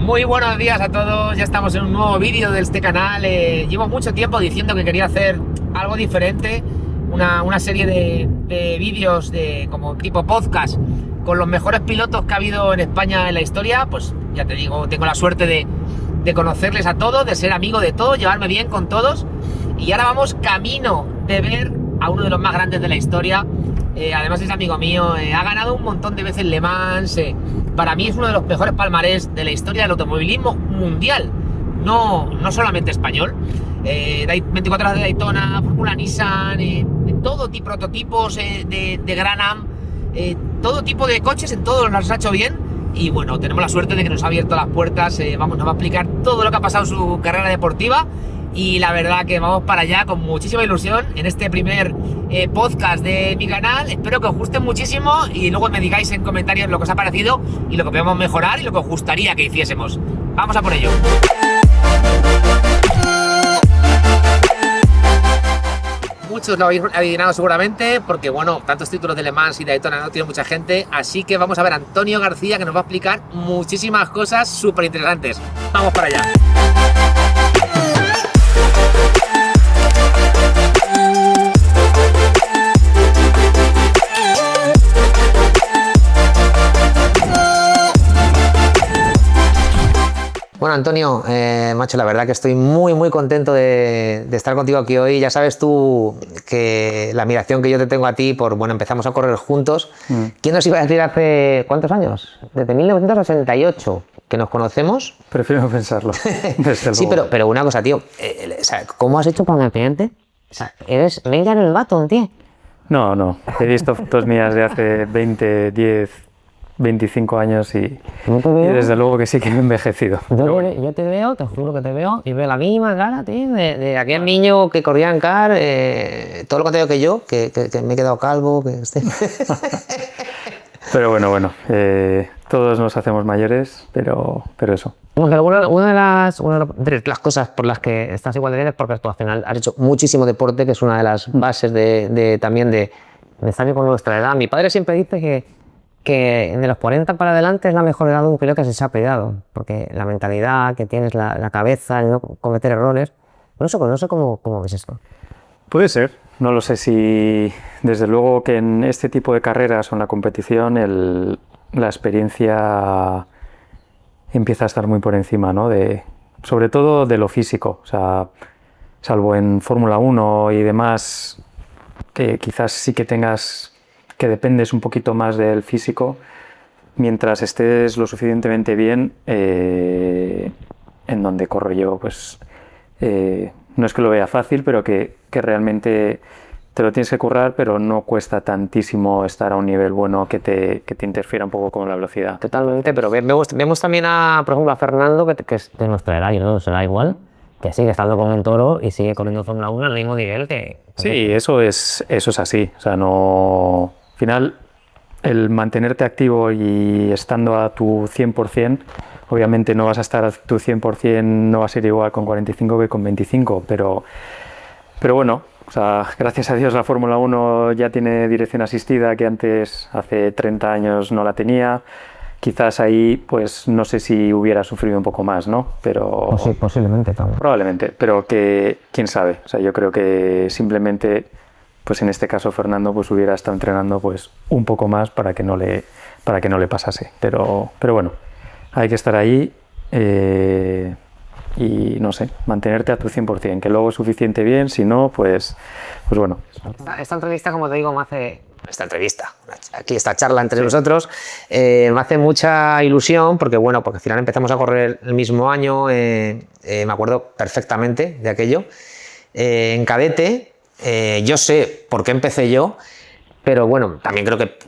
Muy buenos días a todos, ya estamos en un nuevo vídeo de este canal. Llevo mucho tiempo diciendo que quería hacer algo diferente, una serie de vídeos como tipo podcast con los mejores pilotos que ha habido en España en la historia. Pues ya te digo, tengo la suerte de conocerles a todos, de ser amigo de todos, llevarme bien con todos. Y ahora vamos camino de ver a uno de los más grandes de la historia. Además es amigo mío, ha ganado un montón de veces Le Mans. Para mí es uno de los mejores palmarés de la historia del automovilismo mundial, no solamente español. 24 horas de Daytona, Fórmula Nissan, todo tipo de prototipos de Gran Am, todo tipo de coches, en todos los ha hecho bien. Y bueno, tenemos la suerte de que nos ha abierto las puertas. Nos va a explicar todo lo que ha pasado en su carrera deportiva. Y la verdad que vamos para allá con muchísima ilusión en este primer podcast de mi canal. Espero que os guste muchísimo y luego me digáis en comentarios lo que os ha parecido y lo que podemos mejorar y lo que os gustaría que hiciésemos. Vamos a por ello. Muchos lo habéis adivinado seguramente porque, bueno, tantos títulos de Le Mans y de Daytona no tiene mucha gente. Así que vamos a ver a Antonio García, que nos va a explicar muchísimas cosas súper interesantes. Vamos para allá. Bueno, Antonio, macho, la verdad que estoy muy contento de estar contigo aquí hoy. Ya sabes tú que la admiración que yo te tengo a ti bueno, empezamos a correr juntos. ¿Quién nos iba a decir hace cuántos años? Desde 1988 que nos conocemos. Prefiero no pensarlo. Sí, pero una cosa, tío, o sea, ¿cómo has hecho para mantenerte? O sea, eres Benjamin Button, tío. No. He visto fotos mías de hace 20, 10, 25 años y desde luego que sí que he envejecido. Yo te veo, te juro que te veo, y veo la misma cara, tío, de aquel niño que corría en car, todo lo contrario que yo, que me he quedado calvo, que Pero bueno, todos nos hacemos mayores, pero eso. Una de las cosas por las que estás igual de bien es porque tú al final has hecho muchísimo deporte, que es una de las bases también de estar bien con nuestra edad. Mi padre siempre dice que de los 40 para adelante es la mejor edad de un piloto que se ha peleado, porque la mentalidad que tienes, la cabeza, el no cometer errores. No sé cómo ves esto. Puede ser, no lo sé si... Desde luego que en este tipo de carreras o en la competición la experiencia empieza a estar muy por encima, ¿no? Sobre todo de lo físico, o sea, salvo en Fórmula 1 y demás, que quizás sí que que dependes un poquito más del físico, mientras estés lo suficientemente bien, en donde corro yo, pues no es que lo vea fácil, pero que realmente te lo tienes que currar, pero no cuesta tantísimo estar a un nivel bueno que te interfiera un poco con la velocidad. Totalmente, pero vemos también por ejemplo, a Fernando, que es de nuestra edad, y no será igual, que sigue estando con el Toro y sigue corriendo Fórmula 1 al mismo nivel que... Sí, eso es así, o sea, no... Al final, el mantenerte activo y estando a tu 100%, obviamente no vas a estar a tu 100%, no va a ser igual con 45 que con 25, pero bueno, o sea, gracias a Dios la Fórmula 1 ya tiene dirección asistida, que antes, hace 30 años, no la tenía. Quizás ahí, pues no sé si hubiera sufrido un poco más, ¿no? Pero... Pues sí, posiblemente también. Probablemente, pero que quién sabe. O sea, yo creo que simplemente... pues en este caso Fernando pues hubiera estado entrenando pues un poco más para que no le pasase, pero bueno, hay que estar ahí y no sé, mantenerte a tu 100%, que luego es suficiente bien, si no, pues bueno. Esta entrevista, como te digo, esta charla entre nosotros, me hace mucha ilusión porque al final empezamos a correr el mismo año, me acuerdo perfectamente de aquello, en cadete. Yo sé por qué empecé yo, pero bueno, también creo que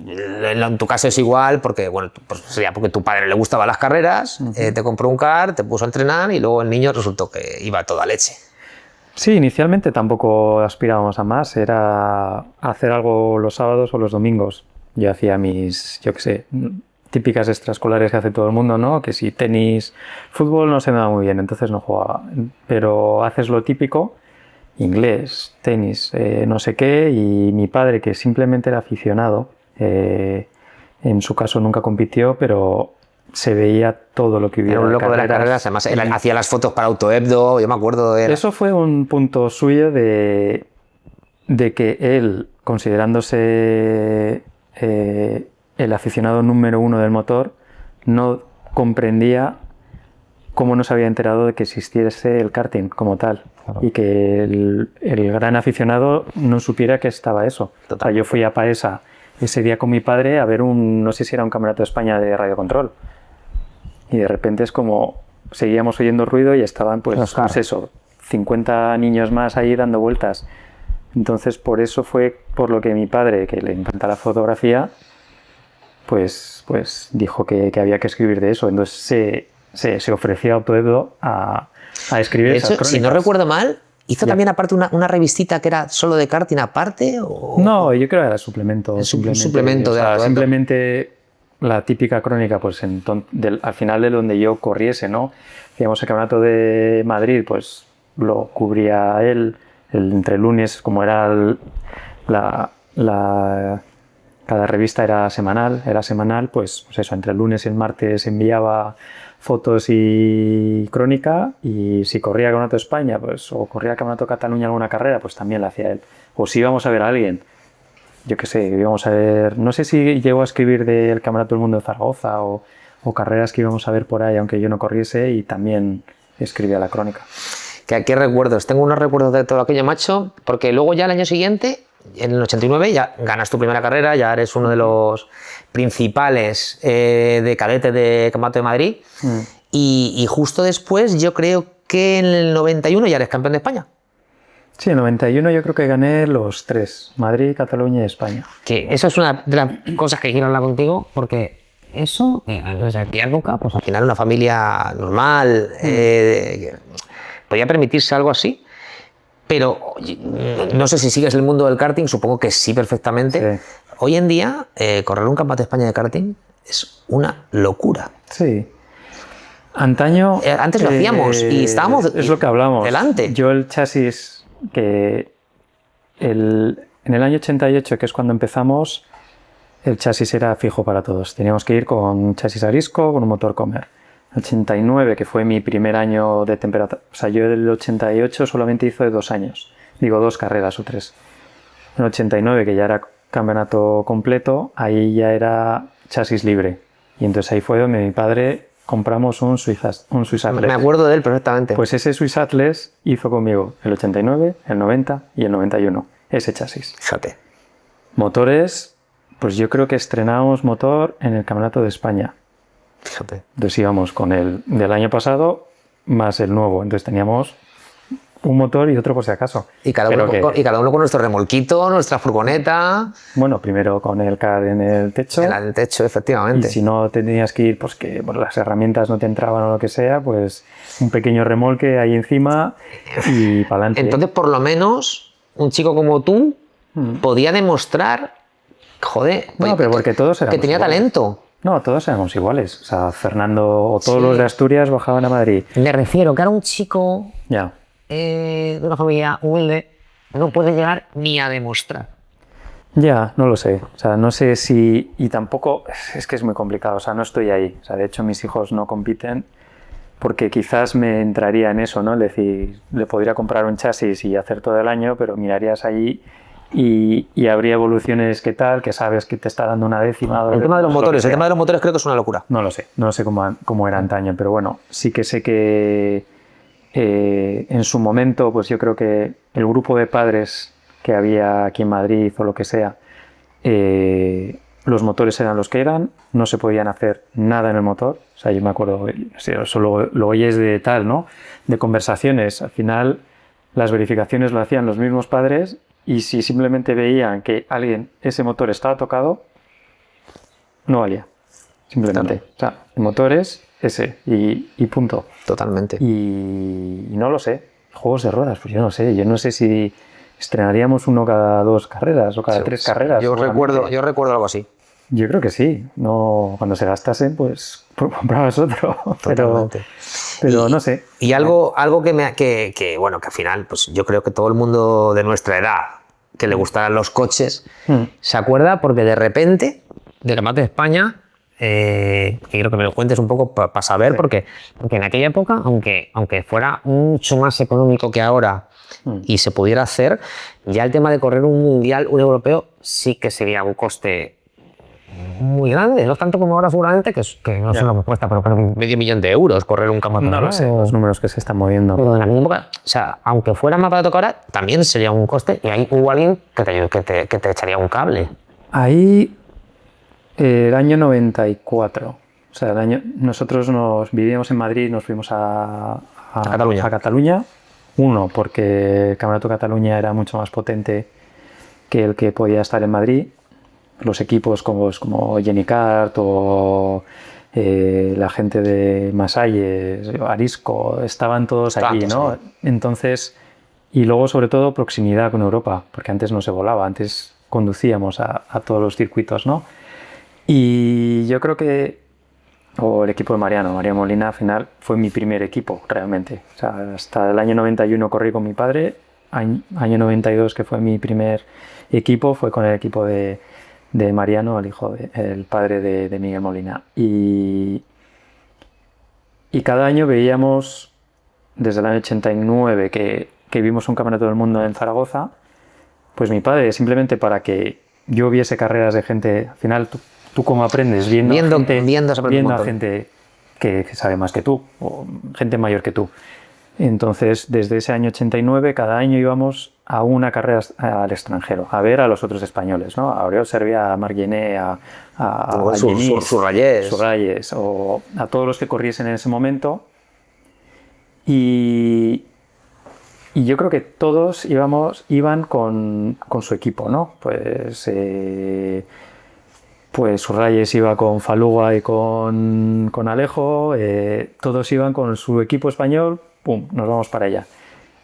en tu caso es igual, porque pues sería porque tu padre le gustaban las carreras, te compró un kart, te puso a entrenar y luego el niño resultó que iba a toda leche. Sí, inicialmente tampoco aspirábamos a más, era hacer algo los sábados o los domingos. Yo hacía yo qué sé, típicas extraescolares que hace todo el mundo, ¿no? Que si tenis, fútbol no se me da muy bien, entonces no jugaba, pero haces lo típico. Inglés, tenis, no sé qué, y mi padre, que simplemente era aficionado, en su caso nunca compitió, pero se veía todo lo que hubiera. Era un loco de las carreras, además él hacía las fotos para Autohebdo, yo me acuerdo de él. Eso fue un punto suyo de que él, considerándose el aficionado número uno del motor, no comprendía cómo no se había enterado de que existiese el karting como tal. Claro. Y que el gran aficionado no supiera que estaba eso. O sea, yo fui a Paesa ese día con mi padre a ver no sé si era un campeonato de España de radiocontrol. Y de repente es como, seguíamos oyendo ruido y estaban pues eso, 50 niños más ahí dando vueltas. Entonces por eso fue por lo que mi padre, que le encanta la fotografía, pues dijo que había que escribir de eso. Entonces se ofreció a Autohebdo a escribir esas crónicas. Si no recuerdo mal, ¿hizo también aparte una revistita que era solo de karting aparte? ¿O? No, yo creo que era suplemento. Un suplemento de Autohebdo. Simplemente la típica crónica, pues al final de donde yo corriese, ¿no? Digamos, el campeonato de Madrid, pues lo cubría él. Entre lunes, como era cada revista era semanal, pues eso, entre el lunes y el martes enviaba fotos y crónica, y si corría el Campeonato de España, pues, o corría el Campeonato de Cataluña alguna carrera, pues también la hacía él. O si íbamos a ver a alguien, yo qué sé, íbamos a ver, no sé si llegó a escribir del Campeonato del Mundo de Zaragoza o carreras que íbamos a ver por ahí, aunque yo no corriese, y también escribía la crónica. ¿Qué recuerdos? Tengo unos recuerdos de todo aquello, macho, porque luego ya el año siguiente, en el 89, ya ganas tu primera carrera, ya eres uno de los principales de cadete de Campeonato de Madrid, y justo después yo creo que en el 91 ya eres campeón de España. Sí, en el 91 yo creo que gané los 3, Madrid, Cataluña y España. Que eso es una de las cosas que quiero hablar contigo, porque eso, en aquella época, pues al final una familia normal, podía permitirse algo así, pero no sé si sigues el mundo del karting, supongo que sí, perfectamente. Sí. Hoy en día, correr un campeonato de España de karting es una locura. Sí. Antaño... antes lo hacíamos y estábamos es lo que hablamos. Delante. Yo el chasis que... en el año 88, que es cuando empezamos, el chasis era fijo para todos. Teníamos que ir con un chasis arisco, con un motor Comer. 89, que fue mi primer año de temperatura, o sea, yo el 88 solamente hice 2 años, digo 2 carreras o 3. En el 89, que ya era campeonato completo, ahí ya era chasis libre, y entonces ahí fue donde mi padre compramos un Swiss Atlas. Me acuerdo de él perfectamente. Pues ese Swiss Atlas hizo conmigo el 89, el 90 y el 91, ese chasis. Fíjate. Motores, pues yo creo que estrenamos motor en el Campeonato de España. Fíjate. Entonces íbamos con el del año pasado más el nuevo. Entonces teníamos un motor y otro por si acaso. Y cada uno con nuestro remolquito, nuestra furgoneta. Bueno, primero con el CAD en el techo. En el techo, efectivamente. Y si no tenías que ir, pues que las herramientas no te entraban o lo que sea, pues un pequeño remolque ahí encima y para adelante. Entonces, por lo menos, un chico como tú podía demostrar, joder, no, pero porque todos éramos que tenía iguales. Talento. No, todos éramos iguales. O sea, Fernando o todos los de Asturias bajaban a Madrid. Me refiero que era un chico ya. De una familia humilde, no puede llegar ni a demostrar. Ya, no lo sé. O sea, no sé si... Y tampoco... Es que es muy complicado. O sea, no estoy ahí. O sea, de hecho, mis hijos no compiten porque quizás me entraría en eso, ¿no? Es decir, le podría comprar un chasis y hacer todo el año, pero mirarías ahí... Y habría evoluciones que tal, que sabes que te está dando una décima. El tema de los motores, creo que es una locura. No lo sé cómo era antaño, pero bueno, sí que sé que en su momento, pues yo creo que el grupo de padres que había aquí en Madrid o lo que sea, los motores eran los que eran, no se podían hacer nada en el motor. O sea, yo me acuerdo, eso lo oyes de tal, ¿no? De conversaciones. Al final, las verificaciones lo hacían los mismos padres. Y si simplemente veían que ese motor estaba tocado, no valía. Simplemente. Claro. O sea, el motor es ese y punto. Totalmente. Y no lo sé. Juegos de ruedas, pues yo no sé. Yo no sé si estrenaríamos uno cada 2 carreras o cada 3 carreras. Yo recuerdo algo así. Yo creo que sí. No, cuando se gastasen, pues comprabas otro. Totalmente. Pero no sé. Y algo que bueno, que al final, pues yo creo que todo el mundo de nuestra edad que le gustaran los coches se acuerda, porque de repente, del Campeonato de España, quiero que me lo cuentes un poco para saber, Sí. porque en aquella época, aunque fuera mucho más económico que ahora y se pudiera hacer, ya el tema de correr un mundial, un europeo, sí que sería un coste muy grande, no tanto como ahora seguramente, que no sé lo que cuesta, pero creo que €500.000 correr un campeonato. No lo sé, los números que se están moviendo. Pero en aquella época, o sea, aunque fuera más barato que ahora, también sería un coste y ahí hubo alguien que te echaría un cable. Ahí, el año 94, o sea, nosotros vivíamos en Madrid, nos fuimos a Cataluña. Uno, porque el Campeonato de Cataluña era mucho más potente que el que podía estar en Madrid. Los equipos como Jenny Cart o la gente de Masalles, Arisco, estaban todos allí, ¿no? Sí. Entonces, y luego sobre todo proximidad con Europa, porque antes no se volaba, antes conducíamos a todos los circuitos, ¿no? Y yo creo que el equipo de María Molina al final fue mi primer equipo realmente. O sea, hasta el año 91 corrí con mi padre, año 92 que fue mi primer equipo, fue con el equipo de Mariano, el padre de Miguel Molina. Y cada año veíamos, desde el año 89 que vimos un campeonato del mundo en Zaragoza, pues mi padre, simplemente para que yo viese carreras de gente, al final tú como aprendes viendo a gente que sabe más que tú, o gente mayor que tú. Entonces, desde ese año 89, cada año íbamos a una carrera al extranjero, a ver a los otros españoles, ¿no? A Oriol Servia, a Marc Gené, a Surrayes, o a todos los que corriesen en ese momento. Y yo creo que todos iban con su equipo, ¿no? Pues Surrayes iba con Faluga y con Alejo, todos iban con su equipo español, ¡pum!, nos vamos para allá.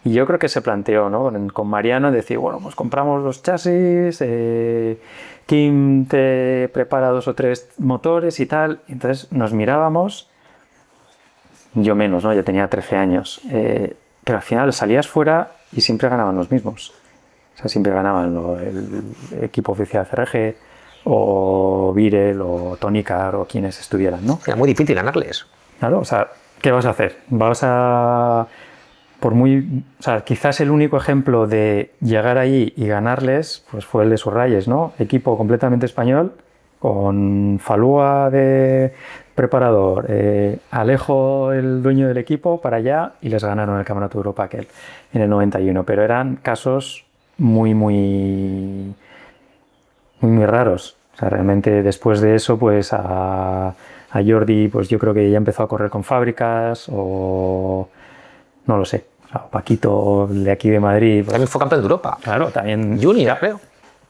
Y yo creo que se planteó, ¿no?, con Mariano, decir, bueno, pues compramos los chasis, Kim te prepara 2 o 3 motores y tal. Entonces nos mirábamos, yo menos, ¿no?, yo tenía 13 años, pero al final salías fuera y siempre ganaban los mismos. O sea, siempre ganaban el equipo oficial CRG, o Virel, o Tony Carr, o quienes estuvieran, ¿no? Era muy difícil ganarles. Claro, o sea, ¿qué vas a hacer? O sea, quizás el único ejemplo de llegar allí y ganarles, pues fue el de Surrayes, ¿no? Equipo completamente español, con Falúa de preparador, Alejo, el dueño del equipo, para allá, y les ganaron el Campeonato de Europa en el 91. Pero eran casos muy raros. O sea, realmente después de eso, pues a Jordi, pues yo creo que ya empezó a correr con fábricas, o no lo sé. O sea, Paquito, de aquí de Madrid. Pues, también fue campeón de Europa. Claro, también. Junior, creo.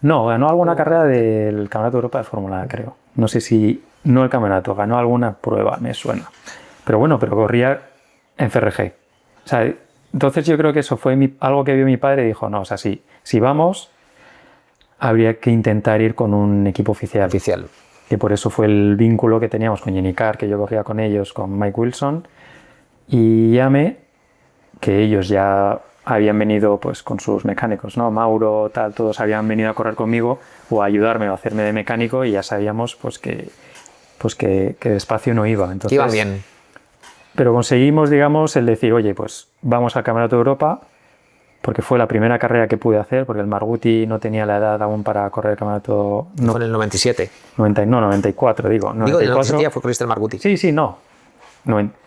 No, ganó alguna carrera del Campeonato de Europa de Fórmula E, creo. No sé si, no el campeonato, ganó alguna prueba, me suena. Pero bueno, pero corría en FRG. O sea, entonces yo creo que eso fue algo que vio mi padre y dijo, no, o sea, si vamos, habría que intentar ir con un equipo oficial. Que por eso fue el vínculo que teníamos con Jenny Carr, que yo corría con ellos, con Mike Wilson y Yame, que ellos ya habían venido pues con sus mecánicos, ¿no? Mauro, tal, todos habían venido a correr conmigo o a ayudarme o a hacerme de mecánico, y ya sabíamos pues que despacio no iba. Entonces, iban bien. Pero conseguimos, digamos, el decir, oye, pues vamos al Campeonato de Europa, porque fue la primera carrera que pude hacer, porque el Marguti no tenía la edad aún para correr el campeonato. No, fue en el 97. 94, digo. 94. En el 97 ya fue corriste el Marguti. Sí, no.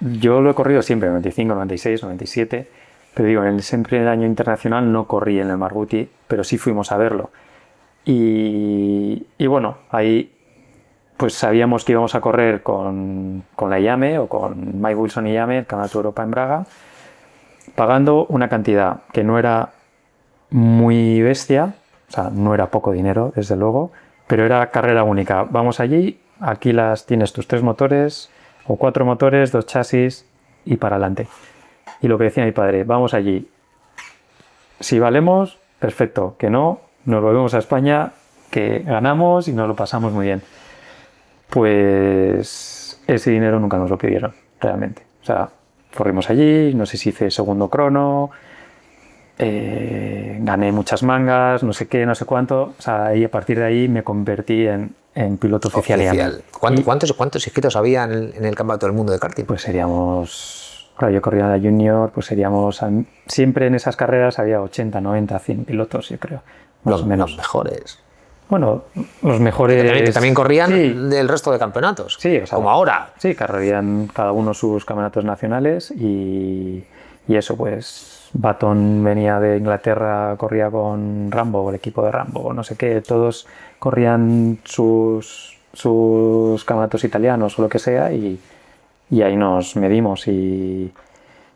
Yo lo he corrido siempre, 95, 96, 97, pero digo, siempre en el año internacional no corrí en el Marguti, pero sí fuimos a verlo. Y bueno, ahí pues sabíamos que íbamos a correr con la Yame, o con Mike Wilson y Yame, el Campeonato de Europa en Braga, pagando una cantidad que no era muy bestia, o sea, no era poco dinero, desde luego, pero era carrera única. Vamos allí, aquí tienes tus 3 motores, o 4 motores, 2 chasis, y para adelante. Y lo que decía mi padre, vamos allí. Si valemos, perfecto. Que no, nos volvemos a España, que ganamos y nos lo pasamos muy bien. Pues ese dinero nunca nos lo pidieron, realmente. O sea, corrimos allí, no sé si hice segundo crono, gané muchas mangas, no sé qué, no sé cuánto. O sea, y a partir de ahí me convertí en piloto oficial. ¿Cuántos inscritos había en el Campeonato del Mundo de karting? Pues seríamos, claro, yo corría la junior, pues seríamos, siempre en esas carreras había 80, 90, 100 pilotos, yo creo, más o menos. Los mejores. Bueno, los mejores... Que también corrían sí, del resto de campeonatos, sí, o sea, como ahora. Sí, corrían cada uno sus campeonatos nacionales y eso, pues Baton venía de Inglaterra, corría con Rambo, el equipo de Rambo, no sé qué, todos corrían sus campeonatos italianos o lo que sea y ahí nos medimos y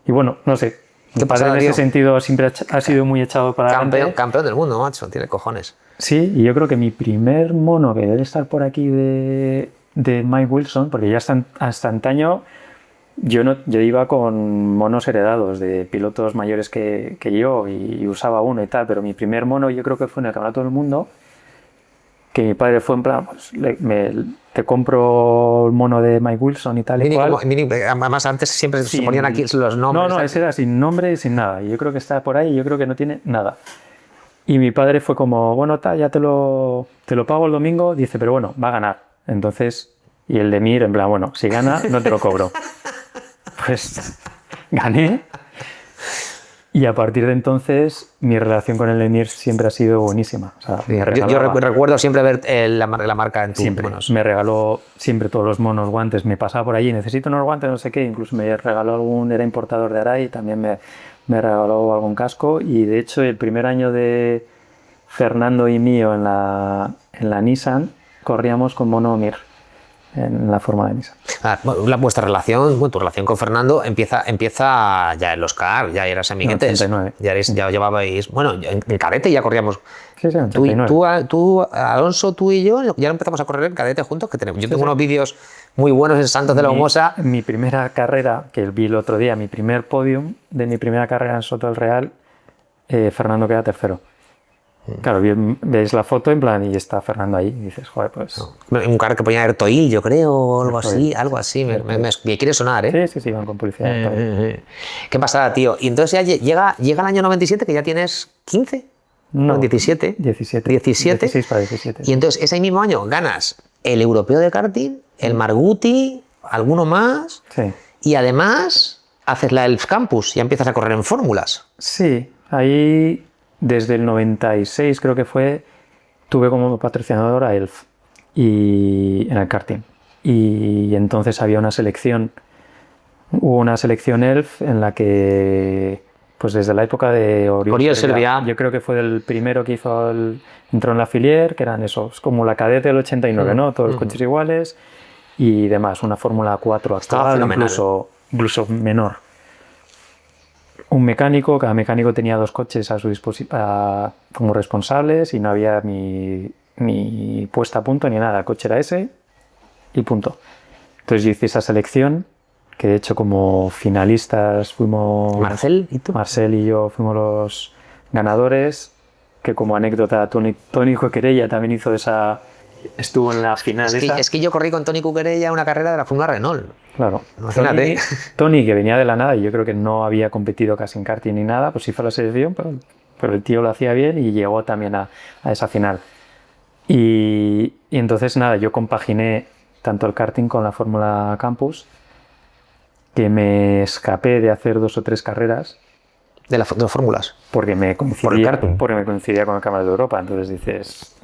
bueno, no sé. Mi padre en ese sentido siempre ha sido muy echado para adelante. Campeón del mundo, macho, tiene cojones. Sí, y yo creo que mi primer mono, que debe estar por aquí de Mike Wilson, porque ya hasta antaño yo iba con monos heredados de pilotos mayores que yo y usaba uno y tal, pero mi primer mono yo creo que fue en el Campeonato del Mundo, que mi padre fue en plan, pues, te compro el mono de Mike Wilson y tal y cual. Además antes siempre se ponían aquí los nombres. No, ese era sin nombre y sin nada. Y yo creo que está por ahí y yo creo que no tiene nada. Y mi padre fue como, bueno, ya te lo pago el domingo. Dice, pero bueno, va a ganar. Entonces, y el de Mir, en plan, bueno, si gana, no te lo cobro. Pues gané. Y a partir de entonces, mi relación con el Emir siempre ha sido buenísima. O sea, yo recuerdo siempre ver la marca en tus monos. Me regaló siempre todos los monos, guantes. Me pasaba por allí, necesito unos guantes, no sé qué. Incluso me regaló era importador de Arai, también me regaló algún casco. Y de hecho, el primer año de Fernando y mío en la Nissan, corríamos con mono Mir en la Fórmula de Nissan. Vuestra relación, tu relación con Fernando empieza ya en los CAR, ya eras amiguetes. No, 89. Ya llevabais, bueno, en cadete ya corríamos. Sí, en 89. Tú, Alonso, tú y yo ya empezamos a correr en cadete juntos, que tenemos. Yo tengo unos vídeos muy buenos en Santos de la Humosa. Mi primera carrera, que vi el otro día, mi primer podium de mi primera carrera en Soto del Real, Fernando queda tercero. Claro, veis la foto en plan y está Fernando ahí y dices, joder, pues... Un carro que ponía Ertoil, yo creo, o algo así. Me quiere sonar, ¿eh? Sí, van con publicidad. Qué pasada, tío. Y entonces ya llega el año 97, que ya tienes 15, no, 17. 16 para 17. Y entonces ese mismo año ganas el europeo de karting, el Marguti, alguno más. Sí. Y además haces la Elf Campus y ya empiezas a correr en fórmulas. Sí, ahí... Desde el 96 creo que fue, tuve como patrocinador a Elf y en el karting. Y entonces había hubo una selección Elf en la que, pues desde la época de Oriol Servià, yo creo que fue el primero que entró en la filier, que eran esos, como la cadete del 89, ¿no? Todos los coches iguales y demás, una Fórmula 4 actual, incluso menor. Un mecánico, cada mecánico tenía 2 coches a su disposición como responsables y no había ni puesta a punto ni nada. El coche era ese y punto. Entonces yo hice esa selección, que de hecho como finalistas fuimos... ¿Marcel y tú? Marcel y yo fuimos los ganadores, que como anécdota Toni Cuquerella también estuvo en la final. Es que yo corrí con Toni Cuquerella una carrera de la Fórmula Renault. Claro. Imagínate. Toni, que venía de la nada y yo creo que no había competido casi en karting ni nada, pues hizo la selección, pero el tío lo hacía bien y llegó también a esa final. Y entonces nada, yo compaginé tanto el karting con la Fórmula Campus, que me escapé de hacer 2 o 3 carreras. De las fórmulas. Porque me coincidía con el Campeonato de Europa. Entonces dices,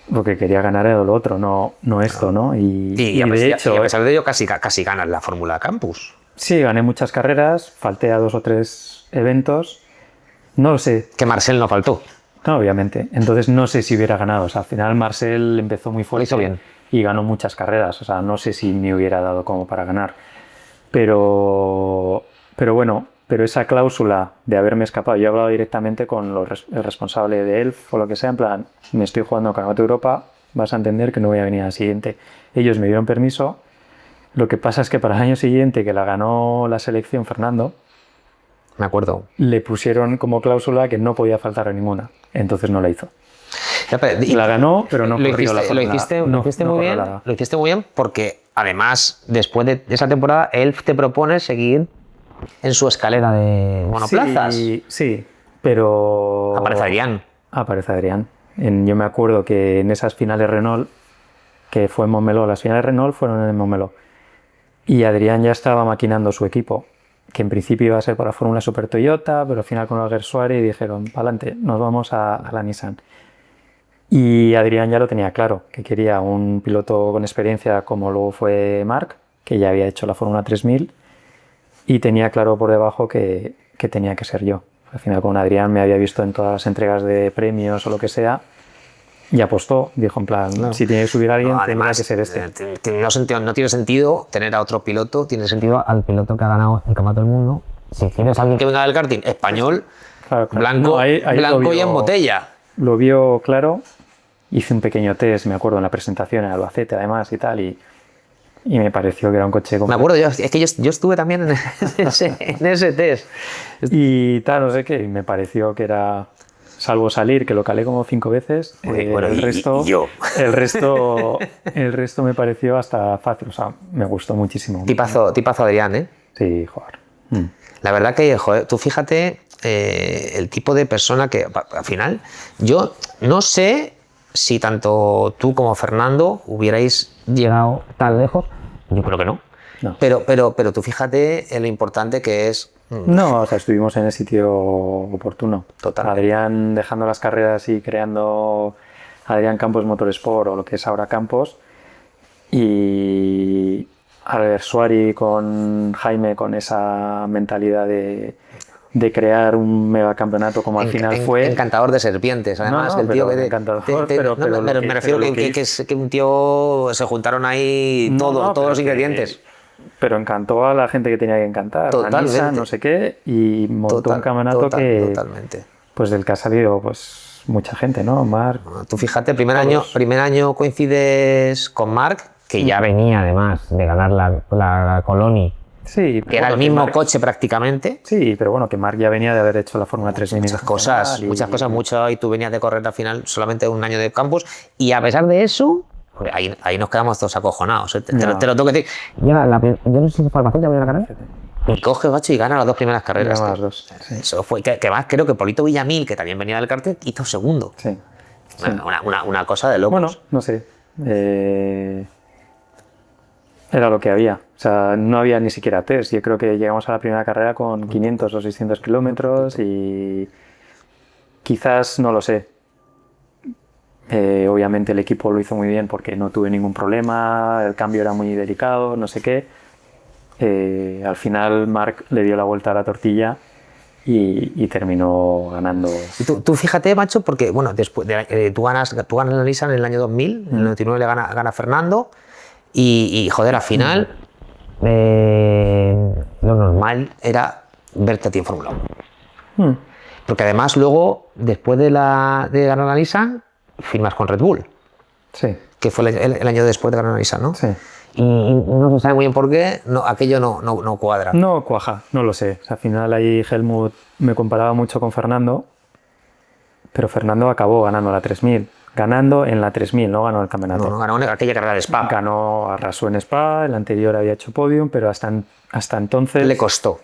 lo que quería ganar era lo otro, no esto, ¿no? Y de hecho, a pesar de ello casi ganas la Fórmula Campus. Sí, gané muchas carreras, falté a 2 o 3 eventos. No lo sé. Que Marcel no faltó. No, obviamente. Entonces no sé si hubiera ganado. O sea, al final Marcel empezó muy fuerte. Lo hizo bien. Y ganó muchas carreras. O sea, no sé si me hubiera dado como para ganar. Pero bueno, esa cláusula de haberme escapado, yo he hablado directamente con el responsable de Elf o lo que sea, en plan, me estoy jugando el Campeonato de Europa, vas a entender que no voy a venir al siguiente. Ellos me dieron permiso. Lo que pasa es que para el año siguiente, que la ganó la selección Fernando, me acuerdo, le pusieron como cláusula que no podía faltar a ninguna. Entonces no la hizo. La ganó, pero no corrió la Fórmula. Lo hiciste muy bien porque además, después de esa temporada, Elf te propone seguir en su escalera de monoplazas. Sí. Pero... Aparece Adrián. Aparece Adrián. Yo me acuerdo que en esas finales Renault, que fue en Montmeló, las finales Renault fueron en Montmeló. Y Adrián ya estaba maquinando su equipo, que en principio iba a ser para Fórmula Super Toyota, pero al final con Alguersuari dijeron, para adelante, nos vamos a la Nissan. Y Adrián ya lo tenía claro, que quería un piloto con experiencia como luego fue Marc, que ya había hecho la Fórmula 3000, y tenía claro por debajo que tenía que ser yo. Al final con Adrián me había visto en todas las entregas de premios o lo que sea, y apostó, dijo en plan, no, si tiene que subir a alguien, tendría que ser este. No tiene sentido tener a otro piloto, tiene sentido al piloto que ha ganado el Campeonato del Mundo. Si tienes a alguien que venga del karting español, claro. Blanco, no, ahí blanco y en botella. Lo vio claro, hice un pequeño test, me acuerdo, en la presentación en Albacete además y tal, y me pareció que era un coche completo. Me acuerdo, es que yo estuve también en ese test. Y tal, no sé qué, y me pareció que era... Salvo salir, que lo calé como 5 veces, bueno, el resto me pareció hasta fácil, o sea, me gustó muchísimo. Tipazo Adrián, ¿eh? Sí, joder. La verdad que, joder, tú fíjate el tipo de persona que, al final, yo no sé si tanto tú como Fernando hubierais llegado tan lejos, yo creo que no. Pero tú fíjate en lo importante que es. No, o sea, estuvimos en el sitio oportuno. Total. Adrián dejando las carreras y creando Adrián Campos Motorsport o lo que es ahora Campos, y Alguersuari con Jaime con esa mentalidad de crear un megacampeonato como al final fue. Encantador de serpientes, además. El tío que me refiero que un tío se juntaron ahí todos los ingredientes. Pero encantó a la gente que tenía que encantar. Totalmente. Anisa, no sé qué, y montó un campeonato totalmente. Pues del que ha salido pues mucha gente, ¿no? Marc. Tú fíjate, primer año coincides con Marc, que ya venía además de ganar la Coloni. Sí, que era el mismo coche prácticamente. Sí, pero bueno, que Marc ya venía de haber hecho la Fórmula 3000. Muchas cosas, y tú venías de correr al final solamente un año de campus, y a pesar de eso, ahí nos quedamos todos acojonados. Te lo tengo que decir. Yo no sé si fue Albacete la primera carrera. Y coge, macho, y gana las 2 primeras carreras. Las 2. Sí. Eso fue, que más creo que Polito Villamil, que también venía del karting, hizo segundo. Sí. Una cosa de locos. Bueno, no sé. Era lo que había. O sea, no había ni siquiera test. Yo creo que llegamos a la primera carrera con 500 o 600 kilómetros y quizás, no lo sé. Obviamente el equipo lo hizo muy bien porque no tuve ningún problema, el cambio era muy delicado, no sé qué. Al final Marc le dio la vuelta a la tortilla y terminó ganando. Y tú fíjate, macho, porque bueno, después tú ganas la Nissan en el año 2000, en el 99 le gana Fernando y joder, al final lo normal era verte a ti en Fórmula 1. Porque además luego, después de ganar la Nissan, firmas con Red Bull. Sí. Que fue el año después de ganar la Nissan, ¿no? Sí. Y no se sabe muy bien por qué, aquello no cuadra. No cuaja, no lo sé. O sea, al final ahí Helmut me comparaba mucho con Fernando, pero Fernando acabó ganando la 3000. Ganando en la 3000, no ganó el campeonato. No ganó en aquella carrera de Spa. Arrasó en Spa, el anterior había hecho podium, pero hasta entonces... Le costó.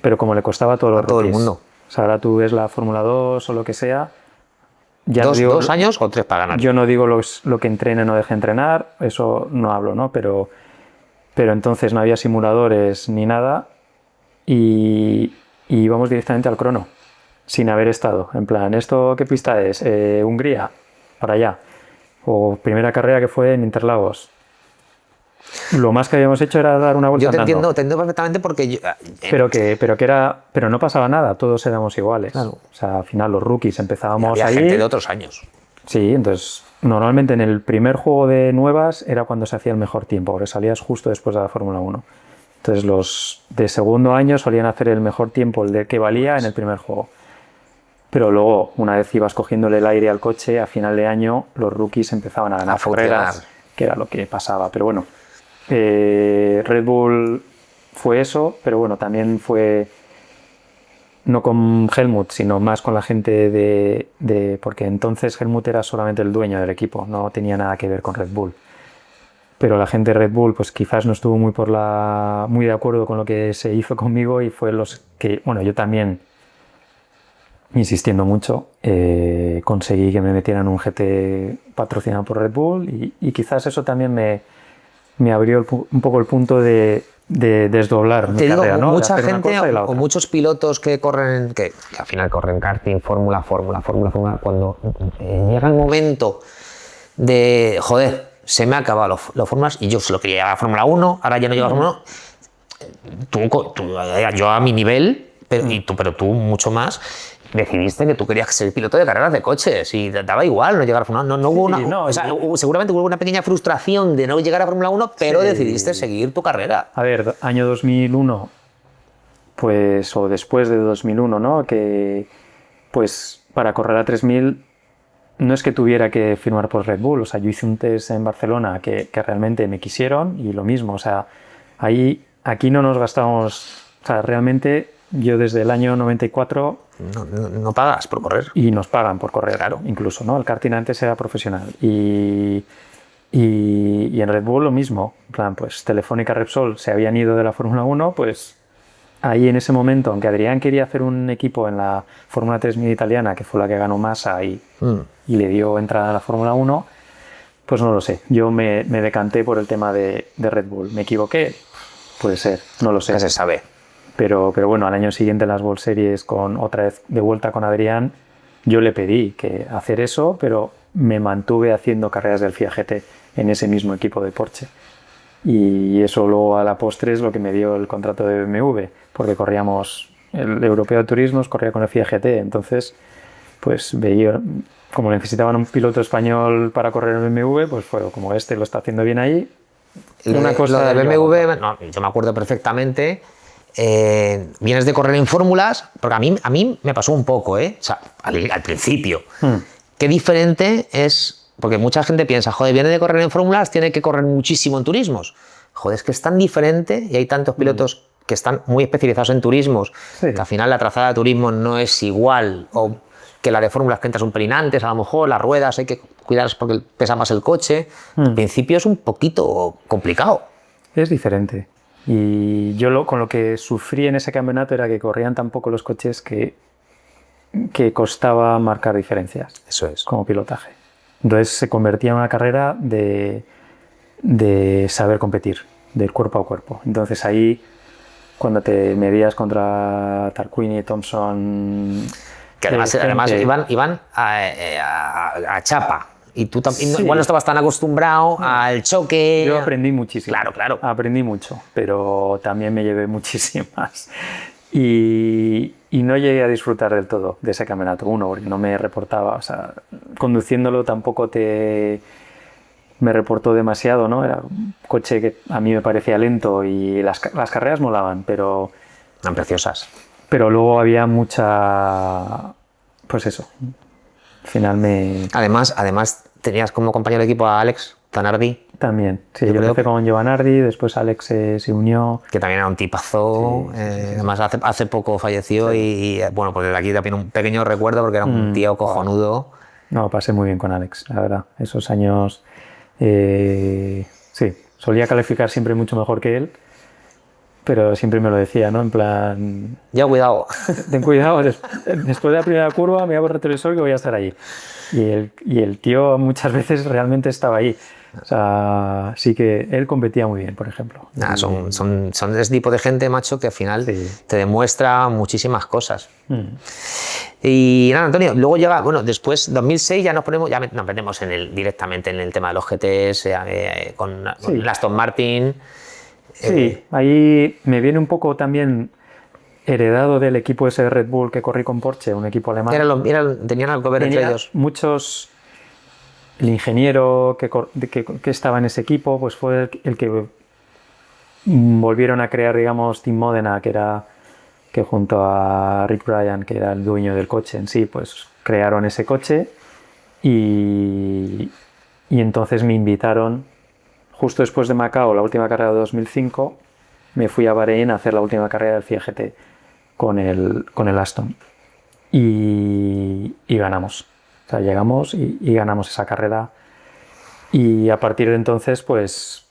Pero como le costaba a todo el mundo. O sea, ahora tú ves la Fórmula 2 o lo que sea... Ya ¿2 años o 3 para ganar? Yo no digo lo que entrene o no deje entrenar, eso no hablo, ¿no? Pero entonces no había simuladores ni nada y íbamos directamente al crono, sin haber estado. En plan, ¿esto qué pista es? Hungría, para allá. O primera carrera que fue en Interlagos. Lo más que habíamos hecho era dar una vuelta. Yo te entiendo perfectamente porque pero no pasaba nada, todos éramos iguales. Claro. O sea, al final los rookies empezábamos había ahí. Gente de otros años. Sí, entonces normalmente en el primer juego de nuevas era cuando se hacía el mejor tiempo, porque salías justo después de la Fórmula 1. Entonces los de segundo año solían hacer el mejor tiempo, el de que valía en el primer juego. Pero luego, una vez ibas cogiéndole el aire al coche, a final de año los rookies empezaban a ganar carreras, que era lo que pasaba. Pero bueno, Red Bull fue eso, pero bueno, también fue no con Helmut, sino más con la gente porque entonces Helmut era solamente el dueño del equipo, no tenía nada que ver con Red Bull. Pero la gente de Red Bull pues quizás no estuvo muy de acuerdo con lo que se hizo conmigo y fue los que, bueno, yo también insistiendo mucho, conseguí que me metieran un GT patrocinado por Red Bull y quizás eso también me abrió un poco el punto de desdoblar mi Te digo, carrera, ¿no? mucha De hacer una gente cosa y la o otra. muchos pilotos que corren, que al final corren karting, fórmula, cuando llega el momento de, joder, se me han acabado los fórmulas y yo solo quería llegar a Fórmula 1, ahora ya no llego a Fórmula 1. Yo a mi nivel, pero tú mucho más, decidiste que tú querías ser piloto de carreras de coches y te daba igual no llegar a Fórmula 1. No hubo Sí, no, o sea, seguramente hubo una pequeña frustración de no llegar a Fórmula 1, pero Sí. decidiste seguir tu carrera. A ver, año 2001, pues, o después de 2001, ¿no? Que, pues, para correr a 3000 no es que tuviera que firmar por Red Bull, o sea, yo hice un test en Barcelona que realmente me quisieron y lo mismo, o sea, aquí no nos gastamos, o sea, realmente yo desde el año 94 No pagas por correr. y nos pagan por correr, Claro. incluso, ¿no? El karting antes era profesional y en Red Bull lo mismo, en plan, pues Telefónica, Repsol se habían ido de la Fórmula 1, pues ahí en ese momento, aunque Adrián quería hacer un equipo en la Fórmula 3000 italiana, que fue la que ganó Massa y le dio entrada a la Fórmula 1, pues no lo sé. Yo me decanté por el tema de Red Bull. ¿Me equivoqué? Puede ser, no lo sé. Ya se sabe. Pero bueno, al año siguiente en las World Series, otra vez de vuelta con Adrián, yo le pedí que hacer eso, pero me mantuve haciendo carreras del FIA GT en ese mismo equipo de Porsche. Y eso luego a la postre es lo que me dio el contrato de BMW, porque corríamos el Europeo de Turismos, corría con el FIA GT, entonces pues veía, como necesitaban un piloto español para correr el BMW, pues fue como este lo está haciendo bien ahí. Lo de BMW, no, yo me acuerdo perfectamente. Vienes de correr en fórmulas, porque a mí me pasó un poco, o sea, al principio. Qué diferente es. Porque mucha gente piensa, joder, viene de correr en fórmulas, tiene que correr muchísimo en turismos. Joder, es que es tan diferente y hay tantos pilotos que están muy especializados en turismos, Sí. que al final la trazada de turismo no es igual o que la de fórmulas, que entras un pelín antes, a lo mejor las ruedas hay que cuidarlas porque pesa más el coche. Al principio es un poquito complicado. Es diferente. Y yo con lo que sufrí en ese campeonato era que corrían tan poco los coches que costaba marcar diferencias. Eso es. Como pilotaje. Entonces se convertía en una carrera de saber competir, del cuerpo a cuerpo. Entonces ahí, cuando te medías contra Tarquini, Thompson... Que además iban a chapa. Y tú también, Sí. igual no estabas tan acostumbrado al choque. Yo aprendí muchísimo. Claro. Aprendí mucho, pero también me llevé muchísimas. Y no llegué a disfrutar del todo de ese campeonato. Uno, porque no me reportaba, o sea, conduciéndolo tampoco me reportó demasiado, ¿no? Era un coche que a mí me parecía lento y las carreras molaban, pero Eran preciosas. luego había mucha... Pues eso. Al final Además, tenías como compañero de equipo a Alex Zanardi, También, sí, Yo yo creo empecé con Giovanardi, después Alex se unió. que también era un tipazo. Además, hace poco falleció y bueno, pues desde aquí también un pequeño recuerdo porque era un tío cojonudo. No, pasé muy bien con Alex, la verdad. Esos años, sí, solía calificar siempre mucho mejor que él, pero siempre me lo decía, ¿no? En plan, Ya, cuidado. ten cuidado, después de la primera curva me hago el retrovisor que voy a estar ahí. Y el tío muchas veces realmente estaba ahí. O sea, sí que él competía muy bien, por ejemplo. Nada, son ese tipo de gente, macho, que al final te demuestra muchísimas cosas. Y nada, Antonio, luego llega, bueno, después, 2006 ya nos metemos directamente en el tema de los GTs, con el Aston Martin. Sí, ahí me viene un poco también heredado del equipo ese de Red Bull que corrí con Porsche, un equipo alemán. Tenían algo que ver entre ellos. Muchos... El ingeniero que estaba en ese equipo pues fue el que volvieron a crear, digamos, Team Modena, que junto a Rick Bryan, que era el dueño del coche en sí, pues crearon ese coche y entonces me invitaron justo después de Macao, la última carrera de 2005, me fui a Bahrein a hacer la última carrera del FIA GT con el Aston y ganamos. O sea, llegamos y ganamos esa carrera y a partir de entonces pues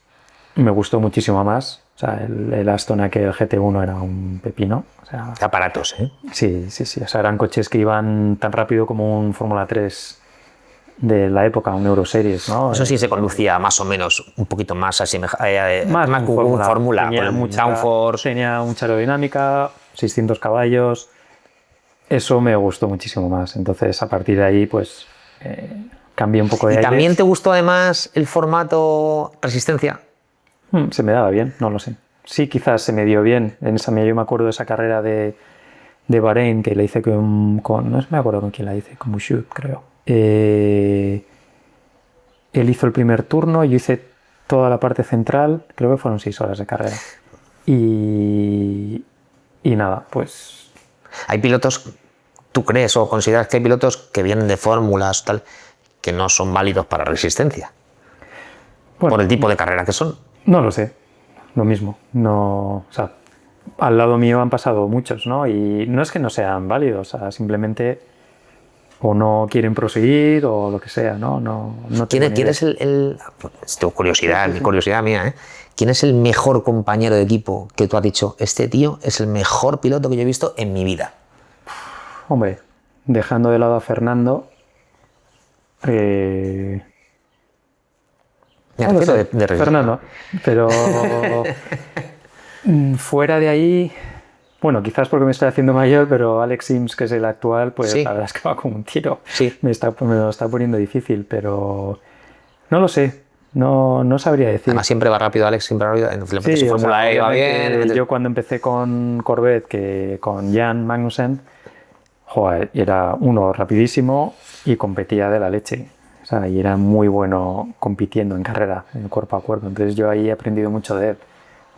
me gustó muchísimo más O sea, el Aston aquel GT1 era un pepino. O sea, Aparatos, ¿eh? sí. O sea, eran coches que iban tan rápido como un Fórmula 3 de la época, un Euroseries, ¿no? Eso sí se conducía más o menos un poquito más Más más un como un Fórmula, tenía con el mucha, downforce. tenía mucha aerodinámica, 600 caballos. Eso me gustó muchísimo más. Entonces, a partir de ahí, pues, cambié un poco de ¿Y aires. también te gustó además el formato resistencia? Se me daba bien, no lo sé. Sí, quizás se me dio bien. Yo me acuerdo de esa carrera de Bahrein que la hice no me acuerdo con quién la hice, con Mushoot, creo. Él hizo el primer turno, yo hice toda la parte central, creo que fueron 6 horas de carrera. Y nada, pues... Hay pilotos, ¿tú crees o consideras que hay pilotos que vienen de fórmulas tal que no son válidos para resistencia? Bueno, por el tipo de carrera que son. No lo sé, lo mismo. No, o sea, al lado mío han pasado muchos, ¿no? Y no es que no sean válidos, o sea, simplemente o no quieren proseguir o lo que sea, ¿no? ¿Quién es esto curiosidad, mi curiosidad mía, ¿eh? ¿Quién es el mejor compañero de equipo que tú has dicho, este tío es el mejor piloto que yo he visto en mi vida? Hombre, dejando de lado a Fernando, Me refiero de Fernando, pero fuera de ahí, bueno, quizás porque me estoy haciendo mayor, pero Alex Sims, que es el actual, pues sí. la verdad es que va como un tiro. Sí. Me lo está poniendo difícil, pero no lo sé, no sabría decir. Además siempre va rápido Alex, siempre va rápido. En Sí, su Fórmula E va bien. Yo cuando empecé con Corvette, con Jan Magnussen, joder, era uno rapidísimo y competía de la leche. O sea, y era muy bueno compitiendo en carrera, en cuerpo a cuerpo. Entonces yo ahí he aprendido mucho de él.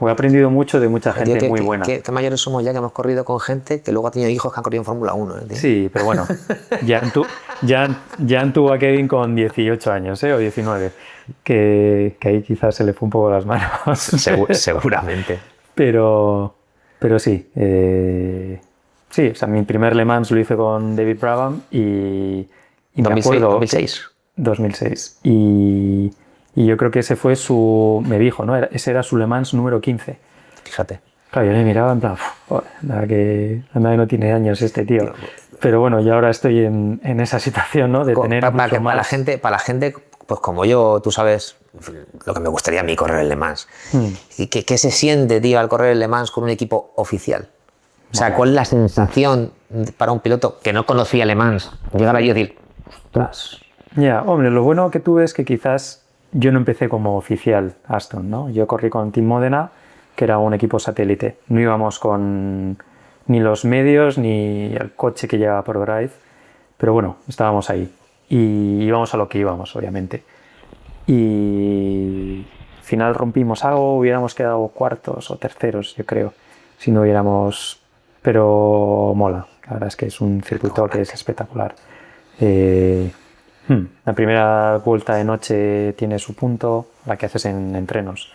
He aprendido mucho de mucha gente muy buena. ¿Qué mayores somos ya que hemos corrido con gente que luego ha tenido hijos que han corrido en Fórmula 1? ¿Eh, tío? Sí, pero bueno, Jan tuvo a Kevin con 18 años, o 19, que ahí quizás se le fue un poco las manos. Seguramente. Pero sí, sí, o sea, mi primer Le Mans lo hice con David Brabham y me acuerdo... 2006. Y yo creo que ese fue me dijo, ¿no? Ese era su Le Mans número 15. Fíjate. Claro, yo le miraba en plan, nada que no tiene años este tío. Pero bueno, yo ahora estoy en esa situación, ¿no? De tener para la gente, pues como yo, tú sabes lo que me gustaría a mí correr el Le Mans. ¿Y qué se siente, tío, al correr el Le Mans con un equipo oficial? O sea, ¿cuál es la sensación para un piloto que no conocía Le Mans? Llegar allí y decir, ostras. Ya, hombre, lo bueno que tuve es que quizás yo no empecé como oficial Aston, ¿no? Yo corrí con Team Modena, que era un equipo satélite. No íbamos con ni los medios ni el coche que llevaba por Drive, pero bueno, estábamos ahí y íbamos a lo que íbamos, obviamente. Y al final rompimos algo, hubiéramos quedado cuartos o terceros, yo creo, si no hubiéramos... Pero mola, la verdad es que es un circuito que es espectacular. La primera vuelta de noche tiene su punto, la que haces en entrenos.